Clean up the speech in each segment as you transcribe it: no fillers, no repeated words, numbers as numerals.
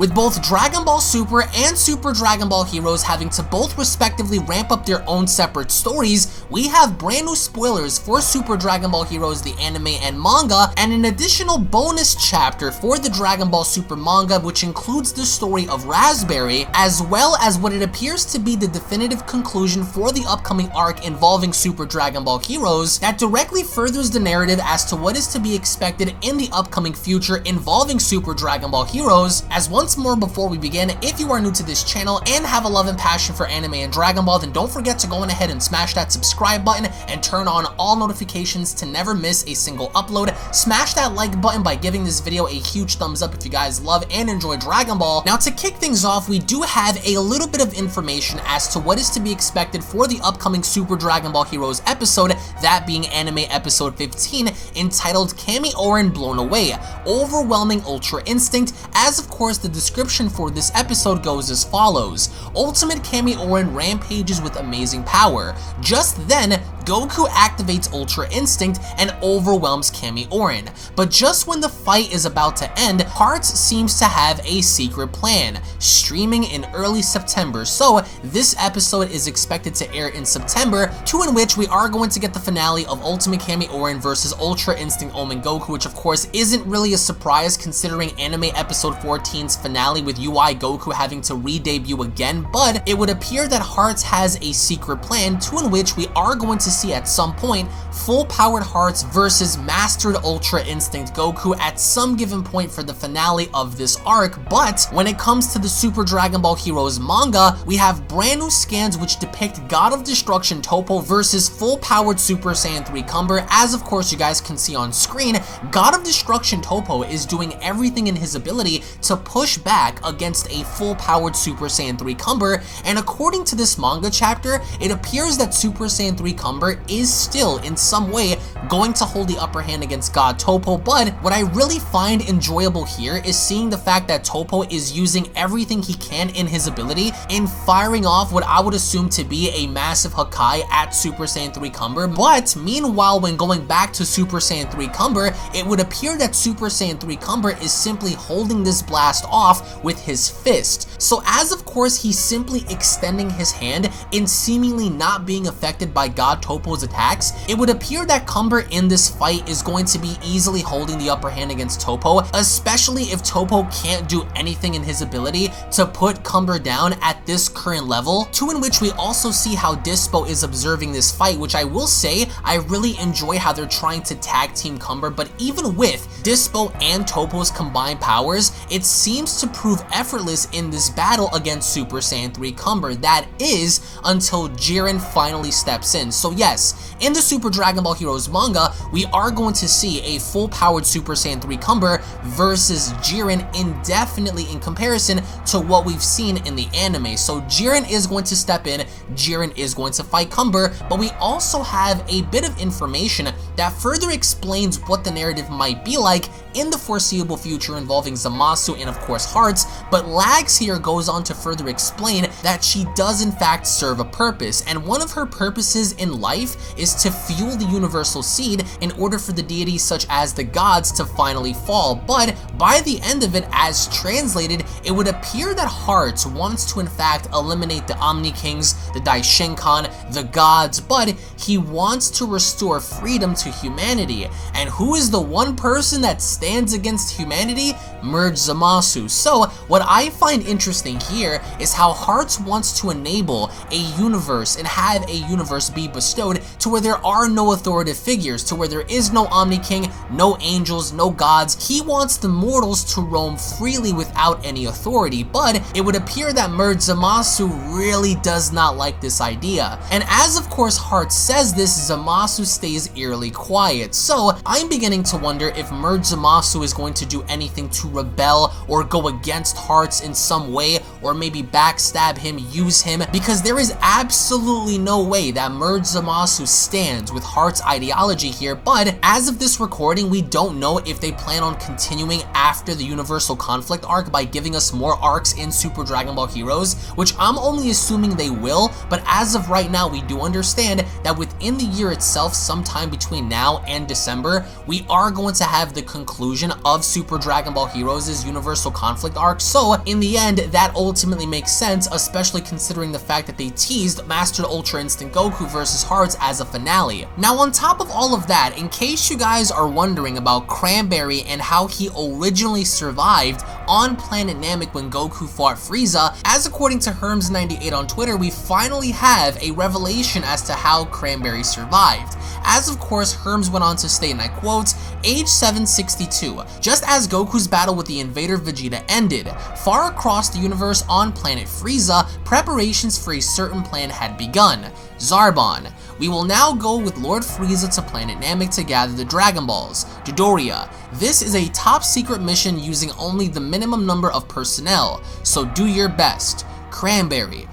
With both Dragon Ball Super and Super Dragon Ball Heroes having to both respectively ramp up their own separate stories, we have brand new spoilers for Super Dragon Ball Heroes, the anime and manga, and an additional bonus chapter for the Dragon Ball Super manga, which includes the story of Raspberry, as well as what it appears to be the definitive conclusion for the upcoming arc involving Super Dragon Ball Heroes that directly furthers the narrative as to what is to be expected in the upcoming future involving Super Dragon Ball Heroes. As once more before we begin, if you are new to this channel and have a love and passion for anime and Dragon Ball, then don't forget to go on ahead and smash that subscribe button and turn on all notifications to never miss a single upload. Smash that like button by giving this video a huge thumbs up if you guys love and enjoy Dragon Ball. Now, to kick things off, we do have a little bit of information as to what is to be expected for the upcoming Super Dragon Ball Heroes episode, that being anime episode 15, entitled Kami Oren Blown Away, Overwhelming Ultra Instinct, as of course the description for this episode goes as follows. Ultimate Kami Oren rampages with amazing power. Just then, Goku activates Ultra Instinct and overwhelms Kami Oren. But just when the fight is about to end, Hearts seems to have a secret plan, streaming in early September. So this episode is expected to air in September, in which we are going to get the finale of Ultimate Kami Oren versus Ultra Instinct Omen Goku, which of course isn't really a surprise considering anime episode 14's finale with UI Goku having to re-debut again, but it would appear that Hearts has a secret plan, in which we are going to see at some point full-powered Hearts versus mastered Ultra Instinct Goku at some given point for the finale of this arc. But when it comes to the Super Dragon Ball Heroes manga, we have brand new scans which depict God of Destruction Toppo versus full-powered Super Saiyan 3 Cumber. As of course you guys can see on screen, God of Destruction Toppo is doing everything in his ability to push back against a full-powered Super Saiyan 3 Cumber, and according to this manga chapter, it appears that Super Saiyan 3 Cumber is still in some way going to hold the upper hand against God Toppo. But what I really find enjoyable here is seeing the fact that Toppo is using everything he can in his ability in firing off what I would assume to be a massive Hakai at Super Saiyan 3 Cumber. But meanwhile, when going back to Super Saiyan 3 Cumber, it would appear that Super Saiyan 3 Cumber is simply holding this blast off with his fist. So as of course he's simply extending his hand and seemingly not being affected by God Toppo's attacks, it would appear that Cumber in this fight is going to be easily holding the upper hand against Toppo, especially if Toppo can't do anything in his ability to put Cumber down at this current level, in which we also see how Dispo is observing this fight, which I will say I really enjoy how they're trying to tag team Cumber. But even with Dispo and Toppo's combined powers, it seems to prove effortless in this battle against Super Saiyan 3 Cumber. That is until Jiren finally steps in. So yes, in the Super Dragon Ball Heroes manga, we are going to see a full-powered Super Saiyan 3 Cumber versus Jiren indefinitely in comparison to what we've seen in the anime. So Jiren is going to step in, Jiren is going to fight Cumber, but we also have a bit of information that further explains what the narrative might be like in the foreseeable future involving Zamasu and of course Hearts. But Lags here goes on to further explain that she does in fact serve a purpose, and one of her purposes in life is to fuel the universal seed in order for the deities such as the gods to finally fall. But by the end of it, as translated, it would appear that Hearts wants to in fact eliminate the Omni Kings, the Daishinkan, the gods, but he wants to restore freedom to humanity. And who is the one person that stands against humanity? Merge Zamasu. So what I find interesting here is how Hearts wants to enable a universe and have a universe be bestowed to where there are no authoritative figures, to where there is no Omni King, no angels, no gods. He wants the mortals to roam freely without any authority, but it would appear that Merge Zamasu really does not like this idea. And as of course Hearts says this, Zamasu stays eerily quiet. So I'm beginning to wonder if Merge Zamasu is going to do anything to rebel or go against Hearts in some way, or maybe maybe backstab him, use him, because there is absolutely no way that Merge Zamasu stands with Heart's ideology here. But as of this recording, we don't know if they plan on continuing after the Universal Conflict arc by giving us more arcs in Super Dragon Ball Heroes, which I'm only assuming they will, but as of right now, we do understand that within the year itself, sometime between now and December, we are going to have the conclusion of Super Dragon Ball Heroes' Universal Conflict arc. So in the end, that ultimately makes sense, especially considering the fact that they teased Mastered Ultra Instinct Goku versus Hearts as a finale. Now, on top of all of that, in case you guys are wondering about Cranberry and how he originally survived on Planet Namek when Goku fought Frieza, as according to Herms98 on Twitter, we finally have a revelation as to how Cranberry survived. As of course, Herms went on to state, and I quote, "Age 762, just as Goku's battle with the invader Vegeta ended, far across the universe on planet Frieza, preparations for a certain plan had begun. Zarbon. We will now go with Lord Frieza to planet Namek to gather the Dragon Balls. Dodoria. This is a top secret mission using only the minimum number of personnel, so do your best. Cranberry.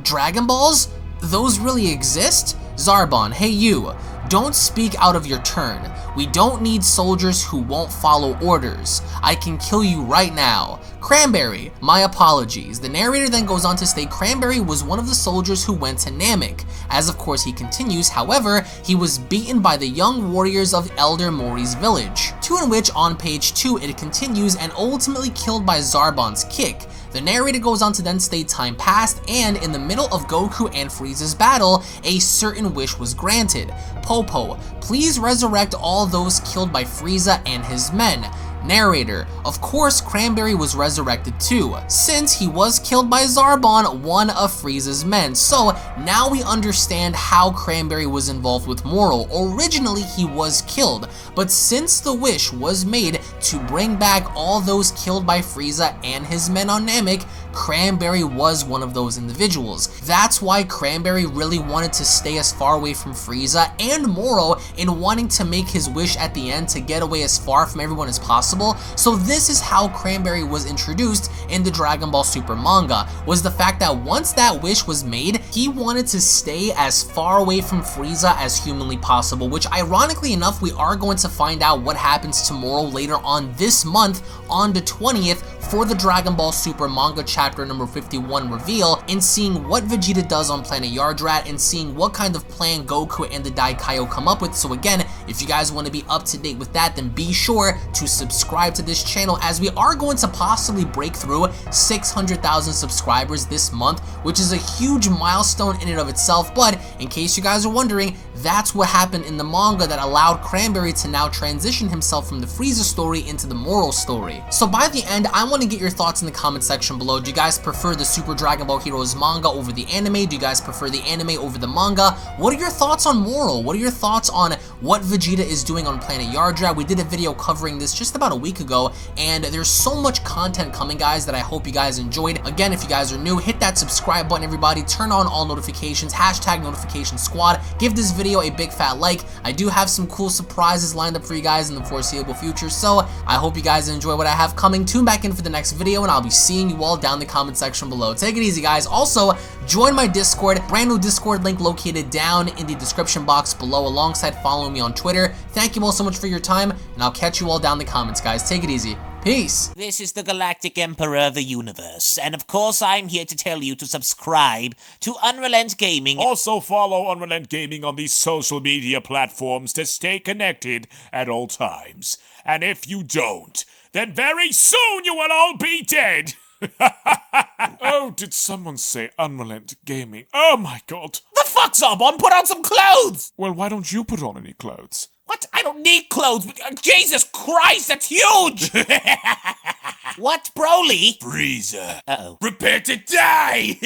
Dragon Balls? Those really exist? Zarbon, hey you. Don't speak out of your turn. We don't need soldiers who won't follow orders. I can kill you right now. Cranberry, my apologies." The narrator then goes on to state Cranberry was one of the soldiers who went to Namek. As of course he continues, however, he was beaten by the young warriors of Elder Mori's village. To in which on page 2 it continues, and ultimately killed by Zarbon's kick. The narrator goes on to then state time passed, and in the middle of Goku and Frieza's battle, a certain wish was granted. Popo, please resurrect all those killed by Frieza and his men. Narrator, of course Cranberry was resurrected too, since he was killed by Zarbon, one of Frieza's men. So now we understand how Cranberry was involved with Moro. Originally he was killed, but since the wish was made to bring back all those killed by Frieza and his men on Namek, Cranberry was one of those individuals. That's why Cranberry really wanted to stay as far away from Frieza and Moro in wanting to make his wish at the end to get away as far from everyone as possible. So this is how Cranberry was introduced in the Dragon Ball Super manga, was the fact that once that wish was made, he wanted to stay as far away from Frieza as humanly possible, which ironically enough, we are going to find out what happens to Moro later on this month on the 20th for the Dragon Ball Super manga chapter number 51 reveal, and seeing what Vegeta does on planet Yardrat and seeing what kind of plan Goku and the Daikaio come up with. So again, if you guys want to be up to date with that, then be sure to subscribe to this channel, as we are going to possibly break through 600,000 subscribers this month, which is a huge milestone in and of itself. But in case you guys are wondering, that's what happened in the manga that allowed Cranberry to now transition himself from the Frieza story into the Moro story. So by the end, I want to get your thoughts in the comment section below. Do you guys prefer the Super Dragon Ball Heroes manga over the anime? Do you guys prefer the anime over the manga? What are your thoughts on Moro? What are your thoughts on what Vegeta is doing on planet Yardrat? We did a video covering this just about a week ago, and there's so much content coming, guys, that I hope you guys enjoyed. Again, if you guys are new, hit that subscribe button, everybody. Turn on all notifications, hashtag notification squad. Give this video a big fat like. I do have some cool surprises lined up for you guys in the foreseeable future, so I hope you guys enjoy what I have coming. Tune back in for the next video, and I'll be seeing you all down in the comment section below. Take it easy, guys. Also, join my Discord, brand new Discord link located down in the description box below, alongside following me on Twitter. Thank you all so much for your time, and I'll catch you all down in the comments, guys. Take it easy. Peace. This is the Galactic Emperor of the Universe, and of course I'm here to tell you to subscribe to UnrealEntGaming. Also follow UnrealEntGaming on these social media platforms to stay connected at all times. And if you don't, then very soon you will all be dead. Oh, did someone say UnrealEntGaming? Oh my god. The fuck, Zarbon? Put on some clothes! Well, why don't you put on any clothes? What? I don't need clothes. Jesus Christ, that's huge! What, Broly? Frieza. Uh-oh. Prepare to die!